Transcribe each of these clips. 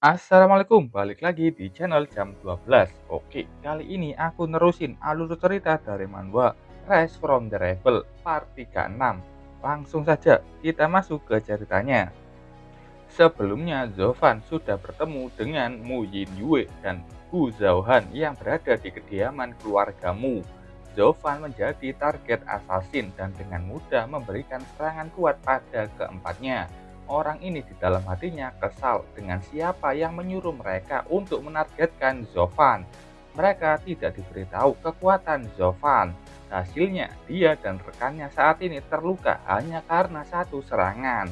Assalamualaikum, balik lagi di channel jam 12. Oke, kali ini aku nerusin alur cerita dari manhwa Rise from the Rebel part 36. Langsung saja kita masuk ke ceritanya. Sebelumnya, Zovan sudah bertemu dengan Mu Yin Yue dan Gu Zhaohan yang berada di kediaman keluarga Mu. Zovan menjadi target assassin dan dengan mudah memberikan serangan kuat pada keempatnya. Orang ini di dalam hatinya kesal dengan siapa yang menyuruh mereka untuk menargetkan Zovan. Mereka tidak diberitahu kekuatan Zovan. Hasilnya, dia dan rekannya saat ini terluka hanya karena satu serangan.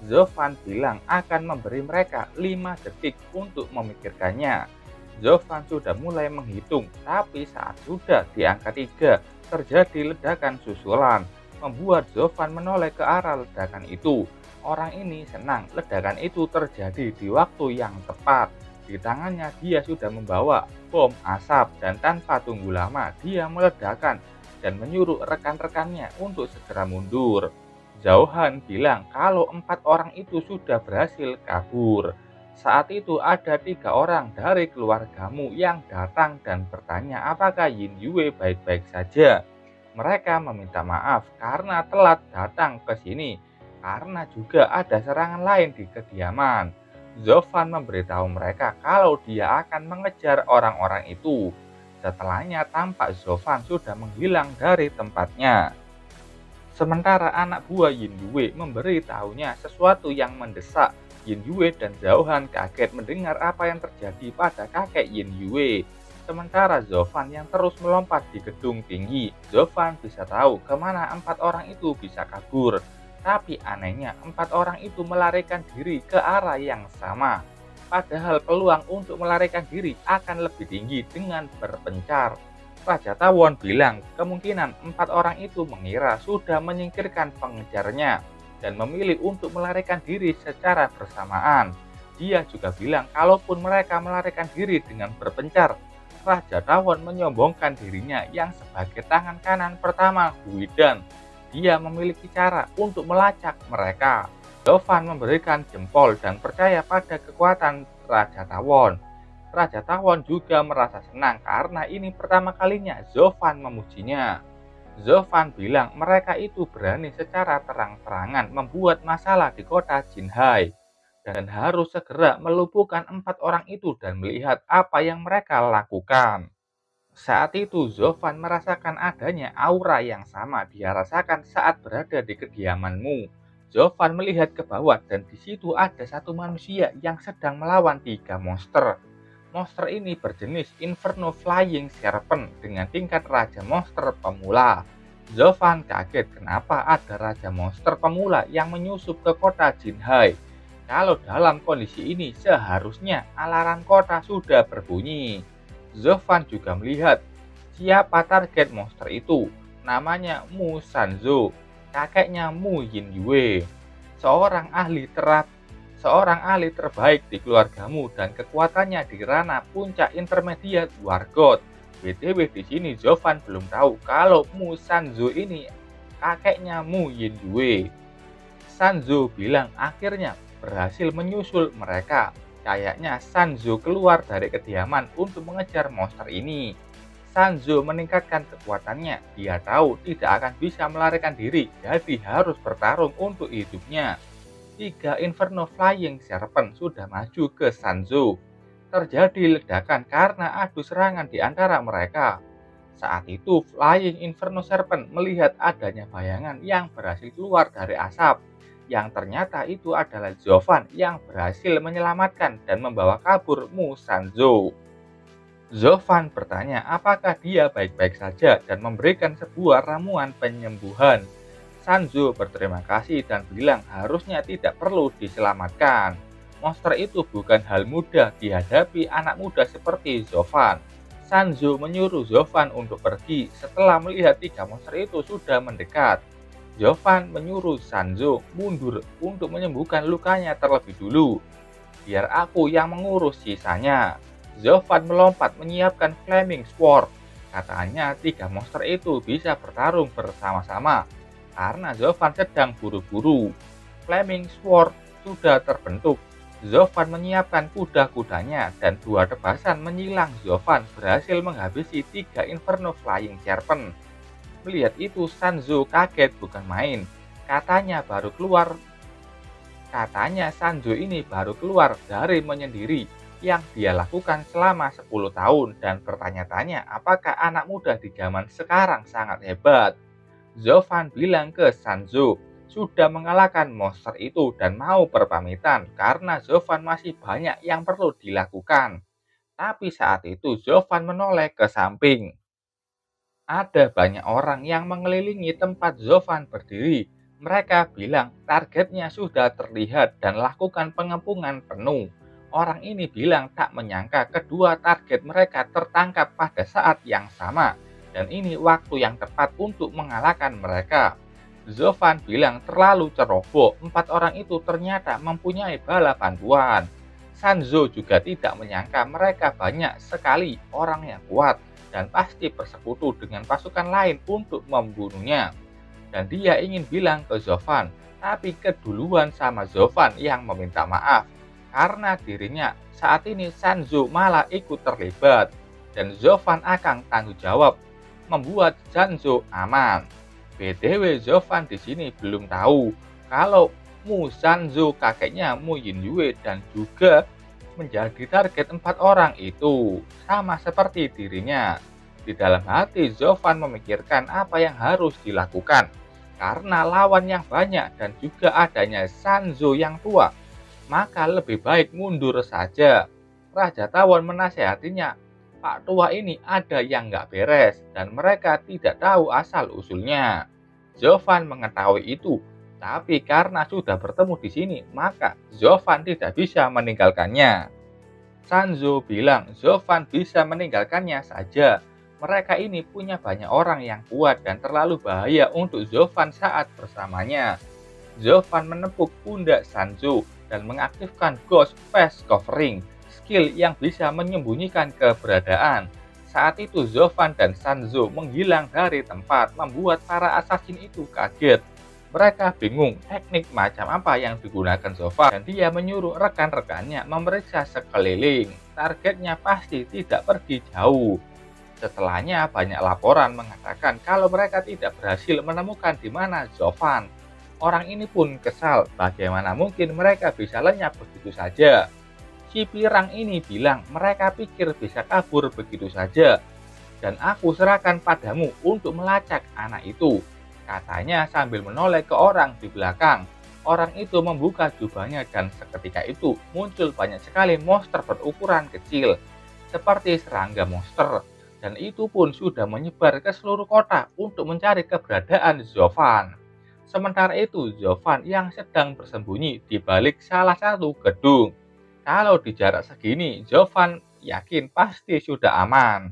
Zovan bilang akan memberi mereka 5 detik untuk memikirkannya. Zovan sudah mulai menghitung, tapi saat sudah di angka 3, terjadi ledakan susulan, membuat Zovan menoleh ke arah ledakan itu. Orang ini senang ledakan itu terjadi di waktu yang tepat. Di tangannya dia sudah membawa bom asap dan tanpa tunggu lama dia meledakkan dan menyuruh rekan-rekannya untuk segera mundur. Zhao bilang kalau 4 orang itu sudah berhasil kabur. Saat itu ada 3 orang dari keluargamu yang datang dan bertanya apakah Yin Yue baik-baik saja. Mereka meminta maaf karena telat datang ke sini, karena juga ada serangan lain di kediaman. Zovan memberitahu mereka kalau dia akan mengejar orang-orang itu. Setelahnya tampak Zovan sudah menghilang dari tempatnya. Sementara anak buah Yin Yue memberi tahunya sesuatu yang mendesak. Yin Yue dan Zhaohan kaget mendengar apa yang terjadi pada kakek Yin Yue. Sementara Zovan yang terus melompat di gedung tinggi, Zovan bisa tahu kemana 4 orang itu bisa kabur. Tapi anehnya 4 orang itu melarikan diri ke arah yang sama. Padahal peluang untuk melarikan diri akan lebih tinggi dengan berpencar. Raja Tawon bilang kemungkinan 4 orang itu mengira sudah menyingkirkan pengejarnya dan memilih untuk melarikan diri secara bersamaan. Dia juga bilang kalaupun mereka melarikan diri dengan berpencar, Raja Tawon menyombongkan dirinya yang sebagai tangan kanan pertama Huidan. Dia memiliki cara untuk melacak mereka. Dovan memberikan jempol dan percaya pada kekuatan Raja Tawon. Raja Tawon juga merasa senang karena ini pertama kalinya Zovan memujinya. Zovan bilang mereka itu berani secara terang-terangan membuat masalah di kota Jinhai dan harus segera melumpuhkan 4 orang itu dan melihat apa yang mereka lakukan. Saat itu Zovan merasakan adanya aura yang sama dia rasakan saat berada di kediamanmu. Zovan melihat ke bawah dan di situ ada satu manusia yang sedang melawan 3 monster. Monster ini berjenis Inferno Flying Serpent dengan tingkat Raja Monster Pemula. Zovan kaget kenapa ada Raja Monster Pemula yang menyusup ke kota Jinhai. Kalau dalam kondisi ini seharusnya alarm kota sudah berbunyi. Zovan juga melihat siapa target monster itu. Namanya Mu Sanzo, kakeknya Mu Yin Yue, seorang ahli terbaik di keluargamu dan kekuatannya di ranah puncak intermediate Wargot. BTW di sini Zovan belum tahu kalau Mu Sanzo ini kakeknya Mu Yin Yue. Sanzo bilang akhirnya berhasil menyusul mereka. Kayaknya Sanzo keluar dari kediaman untuk mengejar monster ini. Sanzo meningkatkan kekuatannya. Dia tahu tidak akan bisa melarikan diri, jadi harus bertarung untuk hidupnya. 3 Inferno Flying Serpent sudah maju ke Sanzo. Terjadi ledakan karena adu serangan di antara mereka. Saat itu Flying Inferno Serpent melihat adanya bayangan yang berhasil keluar dari asap. Yang ternyata itu adalah Zovan yang berhasil menyelamatkan dan membawa kabur Mu Sanzo. Zovan bertanya apakah dia baik-baik saja dan memberikan sebuah ramuan penyembuhan. Sanzo berterima kasih dan bilang harusnya tidak perlu diselamatkan. Monster itu bukan hal mudah dihadapi anak muda seperti Zovan. Sanzo menyuruh Zovan untuk pergi setelah melihat 3 monster itu sudah mendekat. Zovan menyuruh Sanzo mundur untuk menyembuhkan lukanya terlebih dulu. Biar aku yang mengurus sisanya. Zovan melompat menyiapkan Flaming Sword. Katanya 3 monster itu bisa bertarung bersama-sama karena Zovan sedang buru-buru. Flaming Sword sudah terbentuk Zovan menyiapkan kuda-kudanya dan dua tebasan menyilang. Zovan berhasil menghabisi 3 Inferno Flying Serpent. Melihat itu Sanzo kaget bukan main. Katanya Sanzo ini baru keluar dari menyendiri yang dia lakukan selama 10 tahun dan bertanya-tanya apakah anak muda di zaman sekarang sangat hebat. Zovan bilang ke Sanzo sudah mengalahkan monster itu dan mau berpamitan karena Zovan masih banyak yang perlu dilakukan. Tapi saat itu Zovan menoleh ke samping. Ada banyak orang yang mengelilingi tempat Zovan berdiri. Mereka bilang targetnya sudah terlihat dan lakukan pengepungan penuh. Orang ini bilang tak menyangka kedua target mereka tertangkap pada saat yang sama. Dan ini waktu yang tepat untuk mengalahkan mereka. Zovan bilang terlalu ceroboh, 4 orang itu ternyata mempunyai bala bantuan. Sanzo juga tidak menyangka mereka banyak sekali orang yang kuat dan pasti bersekutu dengan pasukan lain untuk membunuhnya. Dan dia ingin bilang ke Zovan, tapi keduluan sama Zovan yang meminta maaf. Karena dirinya saat ini Sanzo malah ikut terlibat. Dan Zovan akan tanggung jawab membuat Sanzo aman. BTW Zovan di sini belum tahu kalau Mu Sanzo kakeknya Mu Yinyue dan juga menjadi target 4 orang itu, sama seperti dirinya. Di dalam hati Zovan memikirkan apa yang harus dilakukan karena lawan yang banyak dan juga adanya Sanzo yang tua, maka lebih baik mundur saja. Raja Tawon menasehatinya, Pak tua ini ada yang nggak beres dan mereka tidak tahu asal usulnya. Zovan mengetahui itu, tapi karena sudah bertemu di sini, maka Zovan tidak bisa meninggalkannya. Sanzo bilang Zovan bisa meninggalkannya saja. Mereka ini punya banyak orang yang kuat dan terlalu bahaya untuk Zovan saat bersamanya. Zovan menepuk pundak Sanzo dan mengaktifkan Ghost Face Covering, skill yang bisa menyembunyikan keberadaan. Saat itu Zovan dan Sanzo menghilang dari tempat, membuat para assassin itu kaget. Mereka bingung teknik macam apa yang digunakan Zovan dan dia menyuruh rekan-rekannya memeriksa sekeliling. Targetnya pasti tidak pergi jauh. Setelahnya banyak laporan mengatakan kalau mereka tidak berhasil menemukan di mana Zovan. Orang ini pun kesal, bagaimana mungkin mereka bisa lenyap begitu saja. Si pirang ini bilang mereka pikir bisa kabur begitu saja. Dan aku serahkan padamu untuk melacak anak itu, katanya sambil menoleh ke orang di belakang. Orang itu membuka jubahnya dan seketika itu muncul banyak sekali monster berukuran kecil, seperti serangga monster. Dan itu pun sudah menyebar ke seluruh kota untuk mencari keberadaan Zovan. Sementara itu Zovan yang sedang bersembunyi di balik salah satu gedung. Kalau di jarak segini, Zovan yakin pasti sudah aman.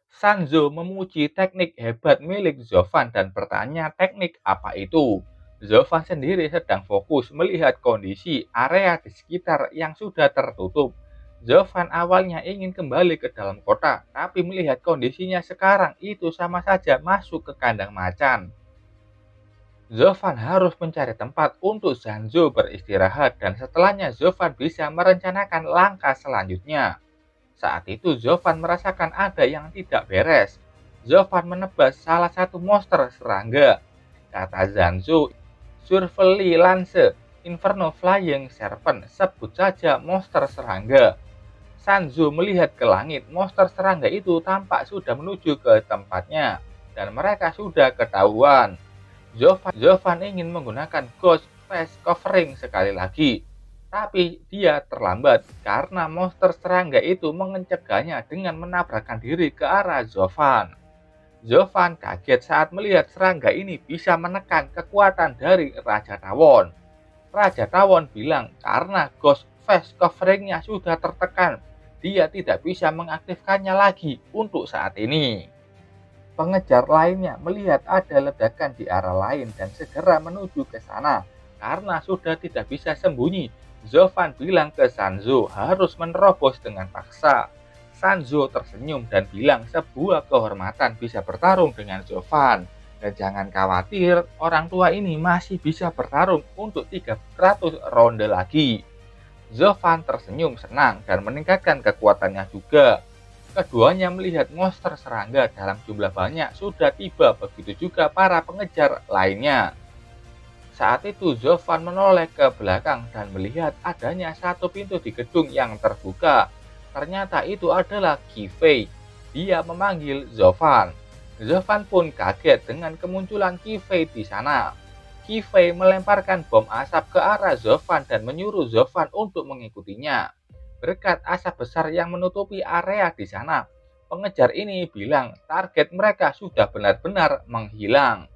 Sanzo memuji teknik hebat milik Zovan dan bertanya teknik apa itu. Zovan sendiri sedang fokus melihat kondisi area di sekitar yang sudah tertutup. Zovan awalnya ingin kembali ke dalam kota, tapi melihat kondisinya sekarang itu sama saja masuk ke kandang macan. Zovan harus mencari tempat untuk Sanzo beristirahat dan setelahnya Zovan bisa merencanakan langkah selanjutnya. Saat itu Zovan merasakan ada yang tidak beres. Zovan menebas salah satu monster serangga. Kata Sanzo, Survely Lance, Inferno Flying Serpent, sebut saja monster serangga. Sanzo melihat ke langit, monster serangga itu tampak sudah menuju ke tempatnya dan mereka sudah ketahuan. Zovan ingin menggunakan Ghost Face Covering sekali lagi, tapi dia terlambat karena monster serangga itu mencegahnya dengan menabrakkan diri ke arah Zovan. Zovan kaget saat melihat serangga ini bisa menekan kekuatan dari Raja Tawon. Raja Tawon bilang karena Ghost Face Coveringnya sudah tertekan, dia tidak bisa mengaktifkannya lagi untuk saat ini. Pengejar lainnya melihat ada ledakan di arah lain dan segera menuju ke sana. Karena sudah tidak bisa sembunyi, Zovan bilang ke Sanzo harus menerobos dengan paksa. Sanzo tersenyum dan bilang sebuah kehormatan bisa bertarung dengan Zovan. Dan jangan khawatir, orang tua ini masih bisa bertarung untuk 300 ronde lagi. Zovan tersenyum senang dan meningkatkan kekuatannya juga. Keduanya melihat monster serangga dalam jumlah banyak sudah tiba, begitu juga para pengejar lainnya. Saat itu Zovan menoleh ke belakang dan melihat adanya satu pintu di gedung yang terbuka. Ternyata itu adalah Kifei. Dia memanggil Zovan. Zovan pun kaget dengan kemunculan Kifei di sana. Kifei melemparkan bom asap ke arah Zovan dan menyuruh Zovan untuk mengikutinya. Berkat asap besar yang menutupi area di sana, pengejar ini bilang target mereka sudah benar-benar menghilang,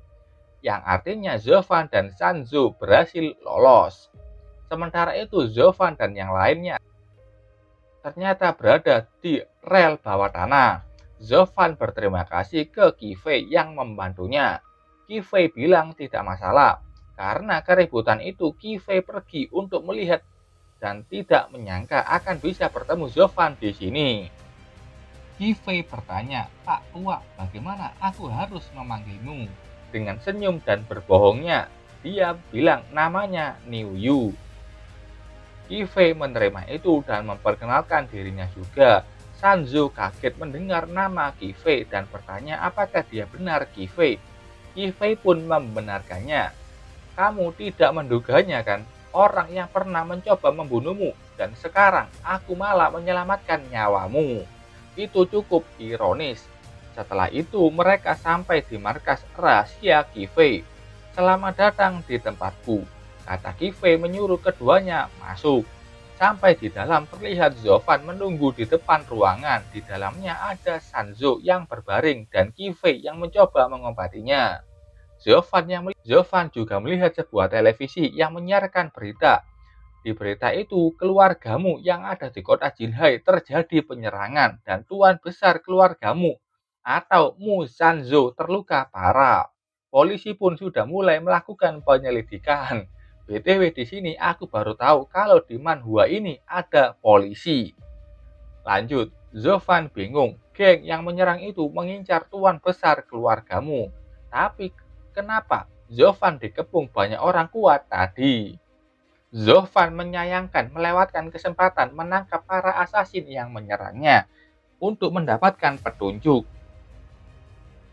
yang artinya Zovan dan Sanzo berhasil lolos. Sementara itu Zovan dan yang lainnya ternyata berada di rel bawah tanah. Zovan berterima kasih ke Kifei yang membantunya. Kifei bilang tidak masalah, karena keributan itu Kifei pergi untuk melihat dan tidak menyangka akan bisa bertemu Zovan di sini. Kifei bertanya, "Pak Tua, bagaimana aku harus memanggilmu?" Dengan senyum dan berbohongnya, dia bilang namanya Niu Yu. Kifei menerima itu dan memperkenalkan dirinya juga. Sanzo kaget mendengar nama Kifei dan bertanya apakah dia benar Kifei. Kifei pun membenarkannya. "Kamu tidak menduganya kan? Orang yang pernah mencoba membunuhmu dan sekarang aku malah menyelamatkan nyawamu." Itu cukup ironis. Setelah itu mereka sampai di markas rahasia Kifei. "Selamat datang di tempatku," kata Kifei menyuruh keduanya masuk. Sampai di dalam terlihat Zovan menunggu di depan ruangan. Di dalamnya ada Sanzo yang berbaring dan Kifei yang mencoba mengobatinya. Zovan juga melihat sebuah televisi yang menyiarkan berita. Di berita itu, keluargamu yang ada di kota Jinhai terjadi penyerangan dan tuan besar keluargamu atau Mu Sanzo terluka parah. Polisi pun sudah mulai melakukan penyelidikan. BTW di sini aku baru tahu kalau di manhwa ini ada polisi. Lanjut, Zovan bingung. Geng yang menyerang itu mengincar tuan besar keluargamu. Tapi kenapa Zovan dikepung banyak orang kuat tadi? Zovan menyayangkan melewatkan kesempatan menangkap para asasin yang menyerangnya untuk mendapatkan petunjuk.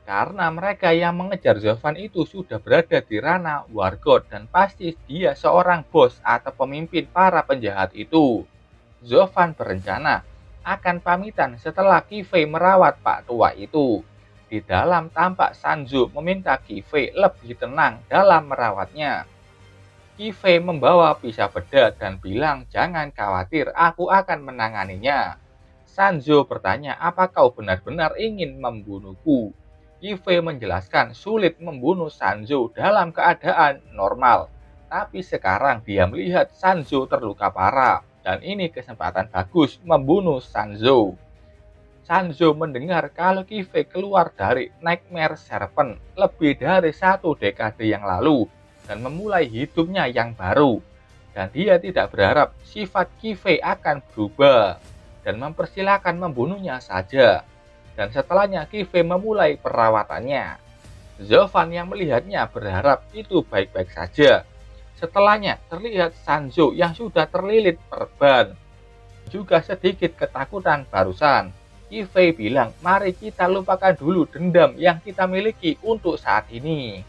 Karena mereka yang mengejar Zovan itu sudah berada di ranah Wargot dan pasti dia seorang bos atau pemimpin para penjahat itu. Zovan berencana akan pamitan setelah Kifei merawat Pak Tua itu. Di dalam tampak Sanzo meminta Kifei lebih tenang dalam merawatnya. Kifei membawa pisau bedak dan bilang, "Jangan khawatir, aku akan menanganinya." Sanzo bertanya, "Apa kau benar-benar ingin membunuhku?" Kifei menjelaskan sulit membunuh Sanzo dalam keadaan normal. Tapi sekarang dia melihat Sanzo terluka parah. Dan ini kesempatan bagus membunuh Sanzo. Sanzo mendengar kalau Kifei keluar dari Nightmare Serpent lebih dari 1 dekade yang lalu dan memulai hidupnya yang baru. Dan dia tidak berharap sifat Kifei akan berubah dan mempersilahkan membunuhnya saja. Dan setelahnya Kifei memulai perawatannya. Zovan yang melihatnya berharap itu baik-baik saja. Setelahnya terlihat Sanzo yang sudah terlilit perban. Juga sedikit ketakutan barusan. Kifei bilang, "Mari kita lupakan dulu dendam yang kita miliki untuk saat ini."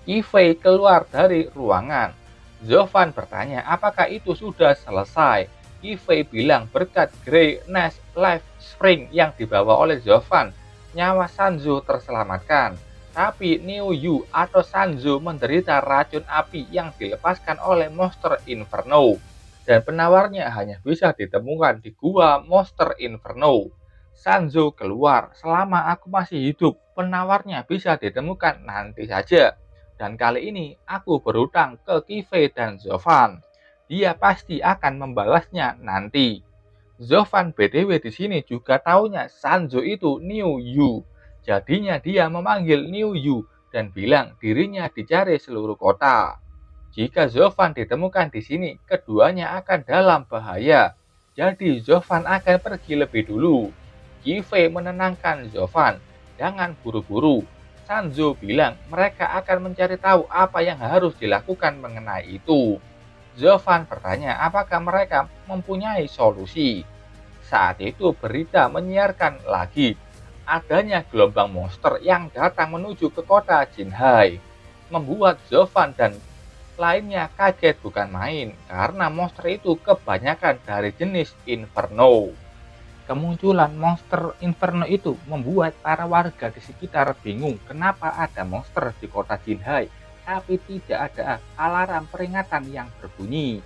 Kifei keluar dari ruangan. Zovan bertanya apakah itu sudah selesai. Kifei bilang berkat Grey Nest Life Spring yang dibawa oleh Zovan, nyawa Sanzo terselamatkan. Tapi Niu Yu atau Sanzo menderita racun api yang dilepaskan oleh monster Inferno. Dan penawarnya hanya bisa ditemukan di gua monster Inferno. Sanzo keluar, "Selama aku masih hidup, penawarnya bisa ditemukan nanti saja. Dan kali ini aku berutang ke Kifei dan Zovan. Dia pasti akan membalasnya nanti." Zovan BTW di sini juga taunya Sanzo itu Niu Yu. Jadinya dia memanggil Niu Yu dan bilang dirinya dicari seluruh kota. Jika Zovan ditemukan di sini, keduanya akan dalam bahaya. Jadi Zovan akan pergi lebih dulu. Kifei menenangkan Zovan, "Jangan buru-buru." Sanzo bilang mereka akan mencari tahu apa yang harus dilakukan mengenai itu. Zovan bertanya apakah mereka mempunyai solusi. Saat itu berita menyiarkan lagi adanya gelombang monster yang datang menuju ke kota Jinhai, membuat Zovan dan lainnya kaget bukan main karena monster itu kebanyakan dari jenis Inferno. Kemunculan monster Inferno itu membuat para warga di sekitar bingung kenapa ada monster di kota Jinhai, tapi tidak ada alarm peringatan yang berbunyi.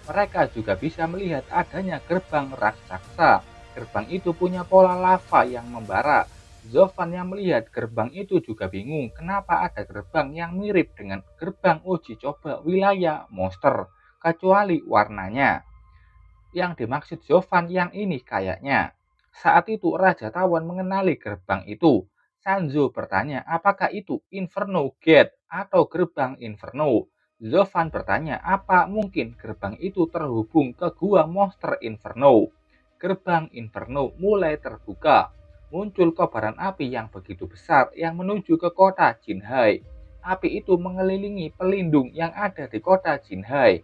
Mereka juga bisa melihat adanya gerbang raksasa. Gerbang itu punya pola lava yang membara. Zovan yang melihat gerbang itu juga bingung kenapa ada gerbang yang mirip dengan gerbang uji coba wilayah monster, kecuali warnanya. Yang dimaksud Zovan yang ini kayaknya. Saat itu Raja Tawon mengenali gerbang itu. Sanzo bertanya apakah itu Inferno Gate atau gerbang Inferno. Zovan bertanya apa mungkin gerbang itu terhubung ke gua monster Inferno. Gerbang Inferno mulai terbuka. Muncul kobaran api yang begitu besar yang menuju ke kota Jinhai. Api itu mengelilingi pelindung yang ada di kota Jinhai.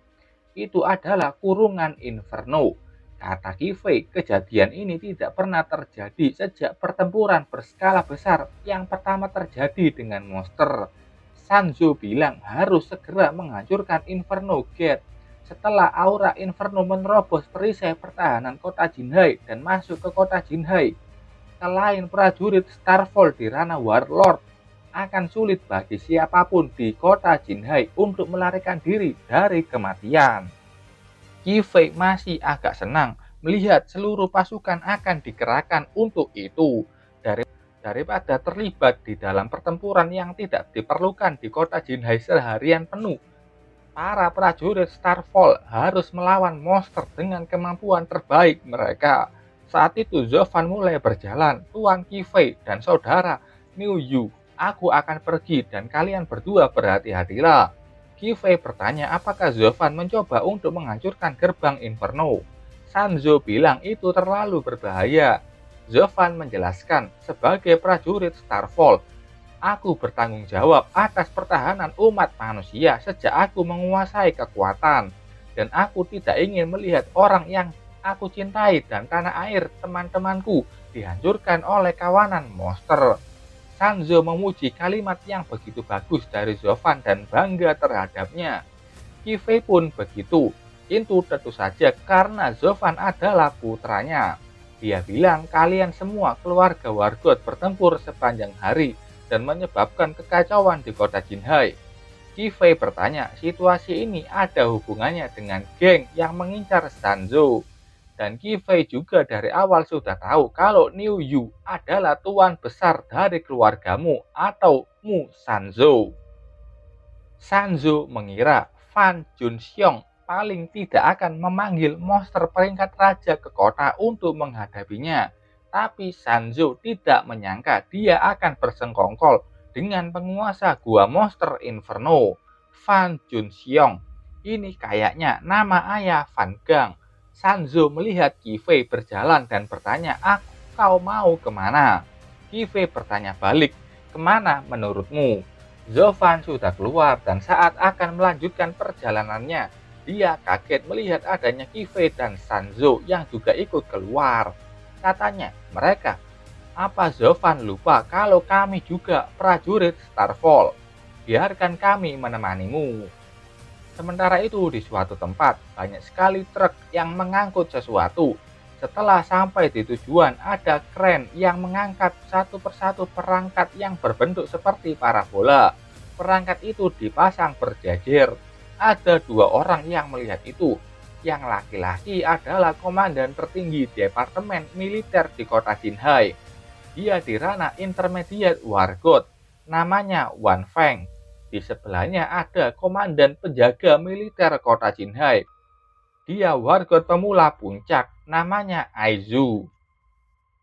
Itu adalah kurungan Inferno. Kata Kifei, kejadian ini tidak pernah terjadi sejak pertempuran berskala besar yang pertama terjadi dengan monster. Sanzo bilang harus segera menghancurkan Inferno Gate. Setelah aura Inferno menerobos perisai pertahanan kota Jinhai dan masuk ke kota Jinhai, selain prajurit Starfall di ranah Warlord, akan sulit bagi siapapun di kota Jinhai untuk melarikan diri dari kematian. Kifei masih agak senang melihat seluruh pasukan akan dikerahkan untuk itu, daripada terlibat di dalam pertempuran yang tidak diperlukan di kota Jinhai seharian penuh. Para prajurit Starfall harus melawan monster dengan kemampuan terbaik mereka. Saat itu Zovan mulai berjalan. Tuan Kifei dan saudara Niu Yu, aku akan pergi dan kalian berdua berhati-hatilah. Kifei bertanya apakah Zovan mencoba untuk menghancurkan gerbang Inferno. Sanzo bilang itu terlalu berbahaya. Zovan menjelaskan, sebagai prajurit Starfall, aku bertanggung jawab atas pertahanan umat manusia sejak aku menguasai kekuatan. Dan aku tidak ingin melihat orang yang aku cintai dan tanah air teman-temanku dihancurkan oleh kawanan monster. Sanzo memuji kalimat yang begitu bagus dari Zovan dan bangga terhadapnya. Kifei pun begitu. Itu tentu saja karena Zovan adalah putranya. Dia bilang kalian semua keluarga Wargot bertempur sepanjang hari dan menyebabkan kekacauan di kota Jinhai. Kifei bertanya, situasi ini ada hubungannya dengan geng yang mengincar Sanzo. Dan Kifei juga dari awal sudah tahu kalau Niu Yu adalah tuan besar dari keluargamu atau Mu Sanzo. Sanzo mengira Fan Junxiong paling tidak akan memanggil monster peringkat raja ke kota untuk menghadapinya. Tapi Sanzo tidak menyangka dia akan bersengkongkol dengan penguasa gua monster Inferno, Fan Junxiong. Ini kayaknya nama ayah Fan Gang. Sanzo melihat Kifei berjalan dan bertanya, kau mau kemana? Kifei bertanya balik, kemana menurutmu? Zovan sudah keluar dan saat akan melanjutkan perjalanannya, dia kaget melihat adanya Kifei dan Sanzo yang juga ikut keluar. Katanya, mereka, apa Zovan lupa kalau kami juga prajurit Starfall? Biarkan kami menemanimu. Sementara itu di suatu tempat, banyak sekali truk yang mengangkut sesuatu. Setelah sampai di tujuan, ada kren yang mengangkat satu persatu perangkat yang berbentuk seperti parabola. Perangkat itu dipasang berjejer. Ada dua orang yang melihat itu. Yang laki-laki adalah komandan tertinggi Departemen Militer di kota Jinhai. Dia di ranah intermediate Wargot, namanya Wan Feng. Di sebelahnya ada komandan penjaga militer kota Jinhai. Dia wargot pemula puncak, namanya Aizu.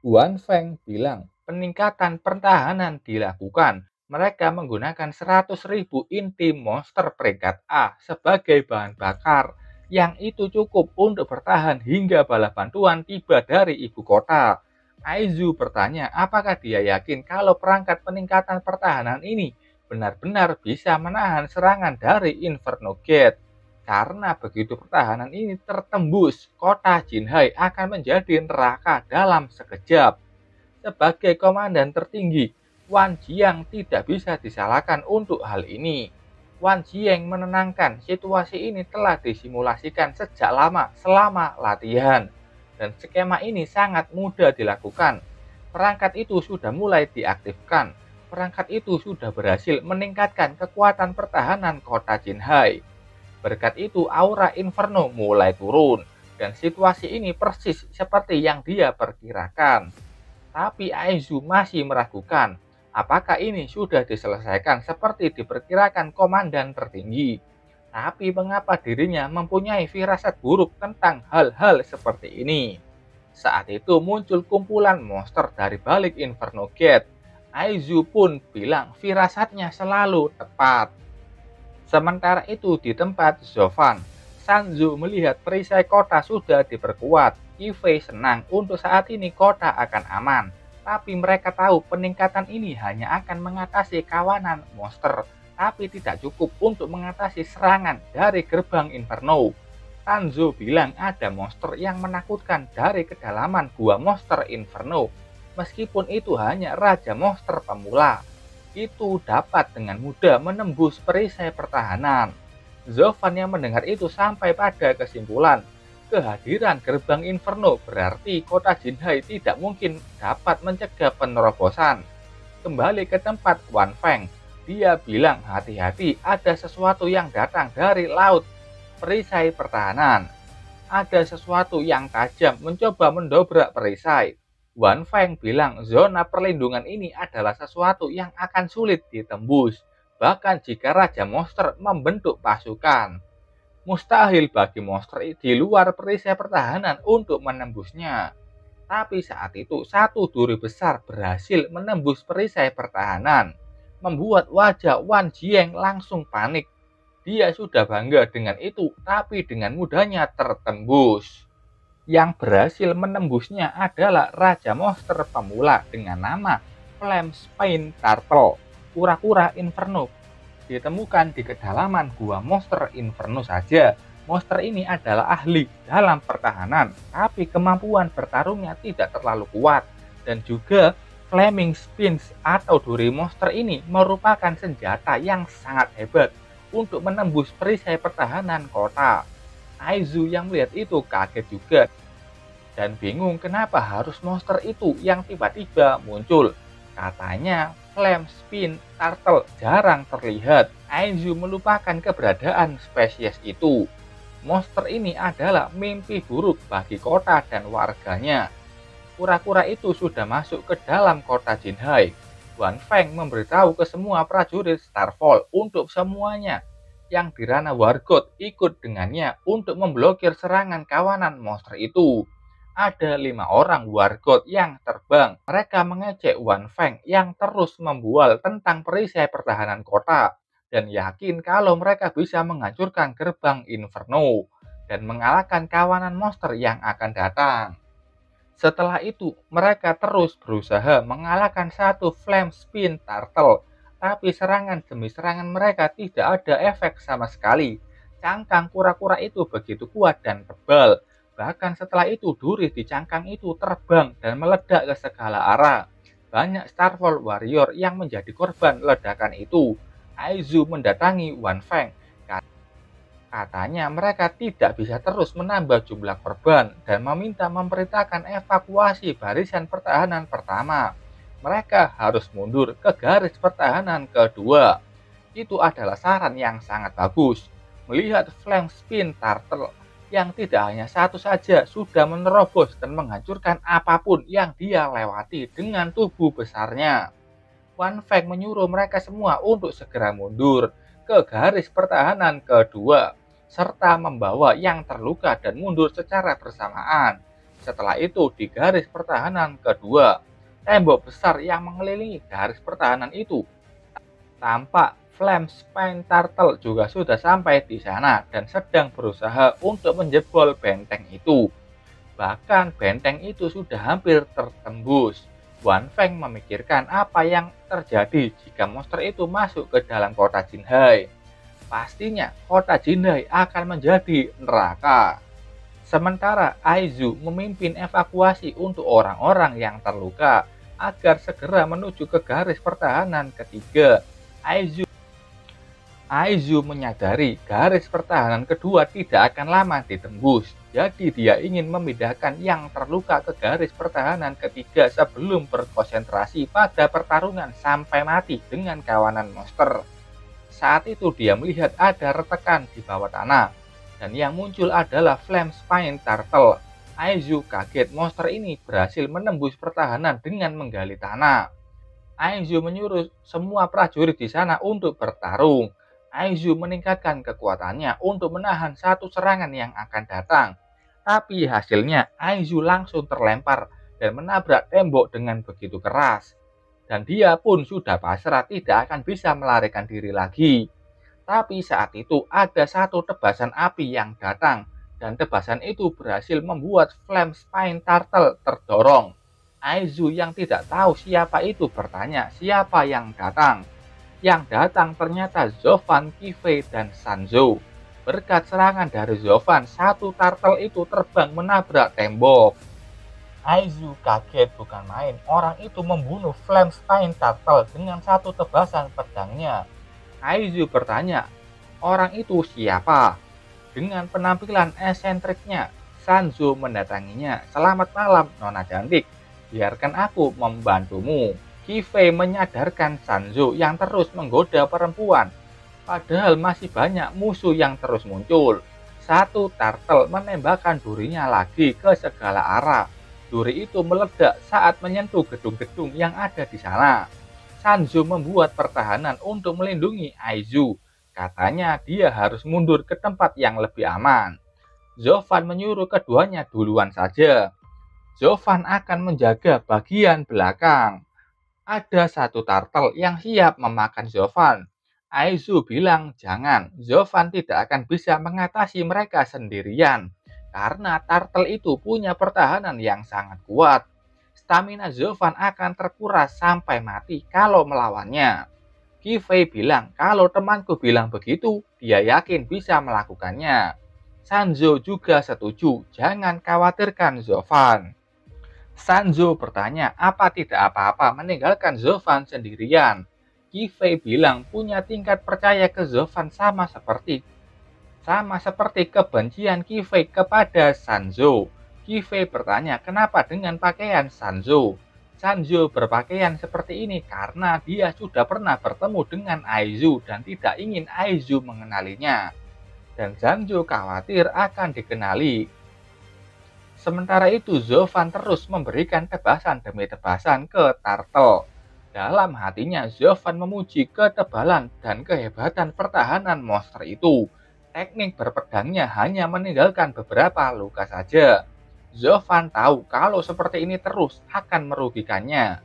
Wan Feng bilang, peningkatan pertahanan dilakukan. Mereka menggunakan 100.000 inti monster peringkat A sebagai bahan bakar, yang itu cukup untuk bertahan hingga bala bantuan tiba dari ibu kota. Aizu bertanya apakah dia yakin kalau perangkat peningkatan pertahanan ini benar-benar bisa menahan serangan dari Inferno Gate. Karena begitu pertahanan ini tertembus, kota Jinhai akan menjadi neraka dalam sekejap. Sebagai komandan tertinggi, Wan Jiang tidak bisa disalahkan untuk hal ini. Wan Jiang menenangkan, situasi ini telah disimulasikan sejak lama selama latihan, dan skema ini sangat mudah dilakukan. Perangkat itu sudah mulai diaktifkan. Perangkat itu sudah berhasil meningkatkan kekuatan pertahanan kota Jinhai. Berkat itu, aura Inferno mulai turun, dan situasi ini persis seperti yang dia perkirakan. Tapi Aizu masih meragukan, apakah ini sudah diselesaikan seperti diperkirakan komandan tertinggi. Tapi mengapa dirinya mempunyai firasat buruk tentang hal-hal seperti ini? Saat itu muncul kumpulan monster dari balik Inferno Gate. Aizu pun bilang firasatnya selalu tepat. Sementara itu di tempat Zovan, Sanzu melihat perisai kota sudah diperkuat. Yifei senang untuk saat ini kota akan aman, tapi mereka tahu peningkatan ini hanya akan mengatasi kawanan monster, tapi tidak cukup untuk mengatasi serangan dari gerbang Inferno. Sanzu bilang ada monster yang menakutkan dari kedalaman gua monster Inferno. Meskipun itu hanya raja monster pemula, itu dapat dengan mudah menembus perisai pertahanan. Zovan yang mendengar itu sampai pada kesimpulan, kehadiran gerbang Inferno berarti kota Jinhai tidak mungkin dapat mencegah penerobosan. Kembali ke tempat Wan Feng, dia bilang hati-hati ada sesuatu yang datang dari laut perisai pertahanan. Ada sesuatu yang tajam mencoba mendobrak perisai. Wan Feng bilang zona perlindungan ini adalah sesuatu yang akan sulit ditembus, bahkan jika Raja Monster membentuk pasukan. Mustahil bagi monster di luar perisai pertahanan untuk menembusnya. Tapi saat itu satu duri besar berhasil menembus perisai pertahanan, membuat wajah Wan Jiang langsung panik. Dia sudah bangga dengan itu, tapi dengan mudahnya tertembus. Yang berhasil menembusnya adalah Raja Monster pemula dengan nama Flamespine Turtle, kura-kura Inferno. Ditemukan di kedalaman gua monster Inferno saja. Monster ini adalah ahli dalam pertahanan, tapi kemampuan bertarungnya tidak terlalu kuat. Dan juga Flaming Spins atau duri monster ini merupakan senjata yang sangat hebat untuk menembus perisai pertahanan kota. Aizu yang melihat itu kaget juga dan bingung kenapa harus monster itu yang tiba-tiba muncul. Katanya Flamespine Turtle jarang terlihat. Aizu melupakan keberadaan spesies itu. Monster ini adalah mimpi buruk bagi kota dan warganya. Kura-kura itu sudah masuk ke dalam kota Jinhai. Wan Feng memberitahu ke semua prajurit Starfall untuk semuanya yang di ranah Wargot ikut dengannya untuk memblokir serangan kawanan monster itu. Ada 5 orang Wargot yang terbang. Mereka mengejek Wan Feng yang terus membual tentang perisai pertahanan kota dan yakin kalau mereka bisa menghancurkan gerbang Inferno dan mengalahkan kawanan monster yang akan datang. Setelah itu, mereka terus berusaha mengalahkan satu Flamespine Turtle, tapi serangan demi serangan mereka tidak ada efek sama sekali. Cangkang kura-kura itu begitu kuat dan tebal. Bahkan setelah itu duri di cangkang itu terbang dan meledak ke segala arah. Banyak Starfall Warrior yang menjadi korban ledakan itu. Aizu mendatangi Wan Feng. Katanya mereka tidak bisa terus menambah jumlah korban dan meminta memerintahkan evakuasi barisan pertahanan pertama. Mereka harus mundur ke garis pertahanan kedua. Itu adalah saran yang sangat bagus. Melihat Flamespine Turtle yang tidak hanya satu saja sudah menerobos dan menghancurkan apapun yang dia lewati dengan tubuh besarnya. Wan Feng menyuruh mereka semua untuk segera mundur ke garis pertahanan kedua, serta membawa yang terluka dan mundur secara bersamaan. Setelah itu di garis pertahanan kedua, tembok besar yang mengelilingi garis pertahanan itu tampak Flamespine Turtle juga sudah sampai di sana dan sedang berusaha untuk menjebol benteng itu. Bahkan benteng itu sudah hampir tertembus. Wan Feng memikirkan apa yang terjadi jika monster itu masuk ke dalam kota Jinhai. pastinya kota Jinhai akan menjadi neraka. Sementara Aizu memimpin evakuasi untuk orang-orang yang terluka agar segera menuju ke garis pertahanan ketiga. Aizu menyadari garis pertahanan kedua tidak akan lama ditembus, jadi dia ingin memindahkan yang terluka ke garis pertahanan ketiga sebelum berkonsentrasi pada pertarungan sampai mati dengan kawanan monster. Saat itu dia melihat ada retakan di bawah tanah, dan yang muncul adalah Flame Spine Turtle. Aizu kaget monster ini berhasil menembus pertahanan dengan menggali tanah. Aizu menyuruh semua prajurit di sana untuk bertarung. Aizu meningkatkan kekuatannya untuk menahan satu serangan yang akan datang. Tapi hasilnya Aizu langsung terlempar dan menabrak tembok dengan begitu keras. Dan dia pun sudah pasrah tidak akan bisa melarikan diri lagi. Tapi saat itu ada satu tebasan api yang datang. Dan tebasan itu berhasil membuat Flame Spine Turtle terdorong. Aizu yang tidak tahu siapa itu bertanya siapa yang datang. Yang datang ternyata Zovan, Kifei, dan Sanzo. Berkat serangan dari Zovan, satu turtle itu terbang menabrak tembok. Aizu kaget bukan main, orang itu membunuh Flame Spine Turtle dengan satu tebasan pedangnya. Aizu bertanya, orang itu siapa? Dengan penampilan esentriknya, Sanzo mendatanginya. Selamat malam, Nona cantik. Biarkan aku membantumu. Kifei menyadarkan Sanzo yang terus menggoda perempuan. Padahal masih banyak musuh yang terus muncul. Satu turtle menembakkan durinya lagi ke segala arah. Duri itu meledak saat menyentuh gedung-gedung yang ada di sana. Sanzo membuat pertahanan untuk melindungi Aizu. Katanya dia harus mundur ke tempat yang lebih aman. Zovan menyuruh keduanya duluan saja. Zovan akan menjaga bagian belakang. Ada satu turtle yang siap memakan Zovan. Aizu bilang jangan, Zovan tidak akan bisa mengatasi mereka sendirian. Karena turtle itu punya pertahanan yang sangat kuat. Stamina Zovan akan terkuras sampai mati kalau melawannya. Kifei bilang kalau temanku bilang begitu, dia yakin bisa melakukannya. Sanzo juga setuju, jangan khawatirkan Zovan. Sanzo bertanya apa tidak apa-apa meninggalkan Zovan sendirian. Kifei bilang punya tingkat percaya ke Zovan sama seperti kebencian Kifei kepada Sanzo. Kifei bertanya kenapa dengan pakaian Sanzo. Sanzo berpakaian seperti ini karena dia sudah pernah bertemu dengan Aizu dan tidak ingin Aizu mengenalinya. Dan Sanzo khawatir akan dikenali. Sementara itu Zovan terus memberikan tebasan demi tebasan ke turtle. Dalam hatinya Zovan memuji ketebalan dan kehebatan pertahanan monster itu. Teknik berpedangnya hanya meninggalkan beberapa luka saja. Zovan tahu kalau seperti ini terus akan merugikannya.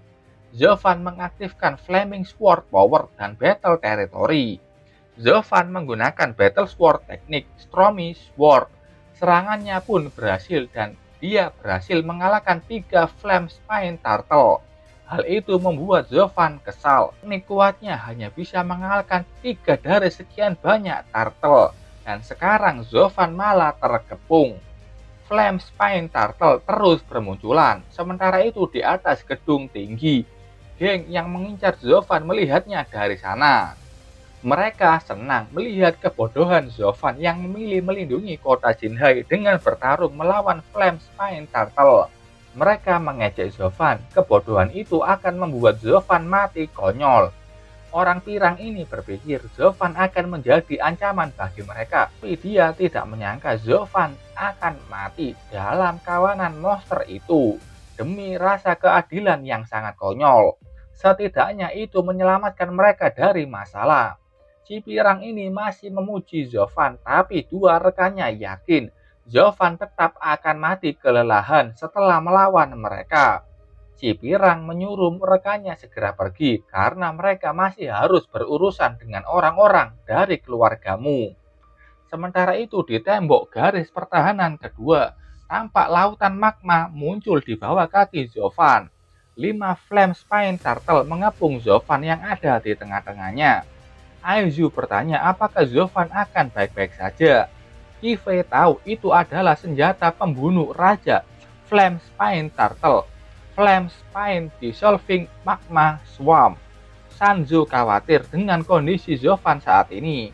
Zovan mengaktifkan Flaming Sword Power dan Battle Territory. Zovan menggunakan Battle Sword teknik Stormy Sword. Serangannya pun berhasil dan dia berhasil mengalahkan 3 Flame Spine Turtle. Hal itu membuat Zovan kesal. Teknik kuatnya hanya bisa mengalahkan 3 dari sekian banyak turtle. Dan sekarang Zovan malah terkepung. Flame Spine Turtle terus bermunculan. Sementara itu di atas gedung tinggi, geng yang mengincar Zovan melihatnya dari sana. Mereka senang melihat kebodohan Zovan yang memilih melindungi kota Jinhai dengan bertarung melawan Flame Spine Turtle. Mereka mengejek Zovan, kebodohan itu akan membuat Zovan mati konyol. Orang pirang ini berpikir Zovan akan menjadi ancaman bagi mereka, tapi dia tidak menyangka Zovan akan mati dalam kawanan monster itu. Demi rasa keadilan yang sangat konyol, setidaknya itu menyelamatkan mereka dari masalah. Si pirang ini masih memuji Zovan, tapi dua rekannya yakin Zovan tetap akan mati kelelahan setelah melawan mereka. Si pirang menyuruh rekannya segera pergi karena mereka masih harus berurusan dengan orang-orang dari keluargamu. Sementara itu di tembok garis pertahanan kedua, tampak lautan magma muncul di bawah kaki Zovan. 5 Flame Spine Turtle mengepung Zovan yang ada di tengah-tengahnya. Aizu bertanya apakah Zovan akan baik-baik saja. Kifei tahu itu adalah senjata pembunuh raja Flame Spine Turtle. Flame Spine Dissolving Magma Swarm. Sanzo khawatir dengan kondisi Zovan saat ini.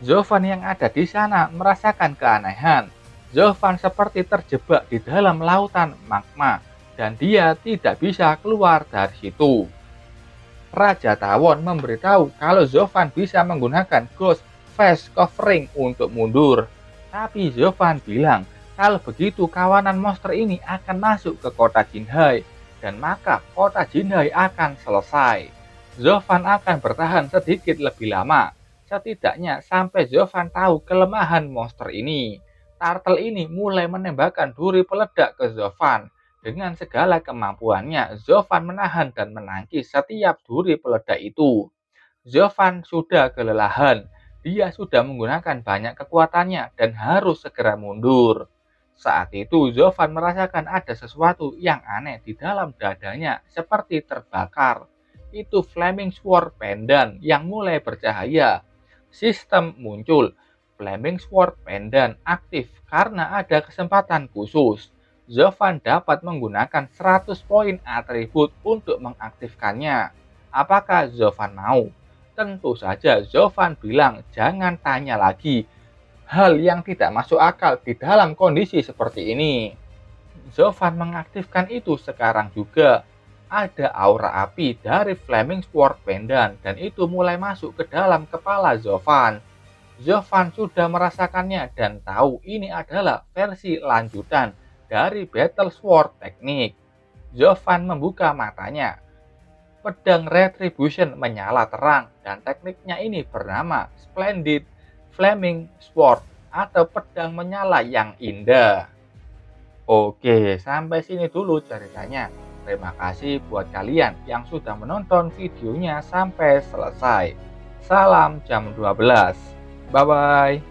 Zovan yang ada di sana merasakan keanehan. Zovan seperti terjebak di dalam lautan magma dan dia tidak bisa keluar dari situ. Raja Tawon memberitahu kalau Zovan bisa menggunakan Ghost Face Covering untuk mundur. Tapi Zovan bilang kalau begitu kawanan monster ini akan masuk ke kota Jinhai dan maka kota Jinhai akan selesai. Zovan akan bertahan sedikit lebih lama, setidaknya sampai Zovan tahu kelemahan monster ini. Turtle ini mulai menembakkan duri peledak ke Zovan. Dengan segala kemampuannya, Zovan menahan dan menangkis setiap duri peledak itu. Zovan sudah kelelahan, dia sudah menggunakan banyak kekuatannya dan harus segera mundur. Saat itu Zovan merasakan ada sesuatu yang aneh di dalam dadanya seperti terbakar. Itu Flaming Sword Pendant yang mulai bercahaya. Sistem muncul. Flaming Sword Pendant aktif karena ada kesempatan khusus. Zovan dapat menggunakan 100 poin atribut untuk mengaktifkannya. Apakah Zovan mau? Tentu saja Zovan bilang jangan tanya lagi. Hal yang tidak masuk akal di dalam kondisi seperti ini. Zovan mengaktifkan itu sekarang juga. Ada aura api dari Flaming Sword Pendant dan itu mulai masuk ke dalam kepala Zovan. Zovan sudah merasakannya dan tahu ini adalah versi lanjutan dari Battle Sword Teknik. Zovan membuka matanya. Pedang Retribution menyala terang dan tekniknya ini bernama Splendid Flaming Sword atau pedang menyala yang indah. Oke, sampai sini dulu ceritanya. Terima kasih buat kalian yang sudah menonton videonya sampai selesai. Salam jam 12. Bye-bye.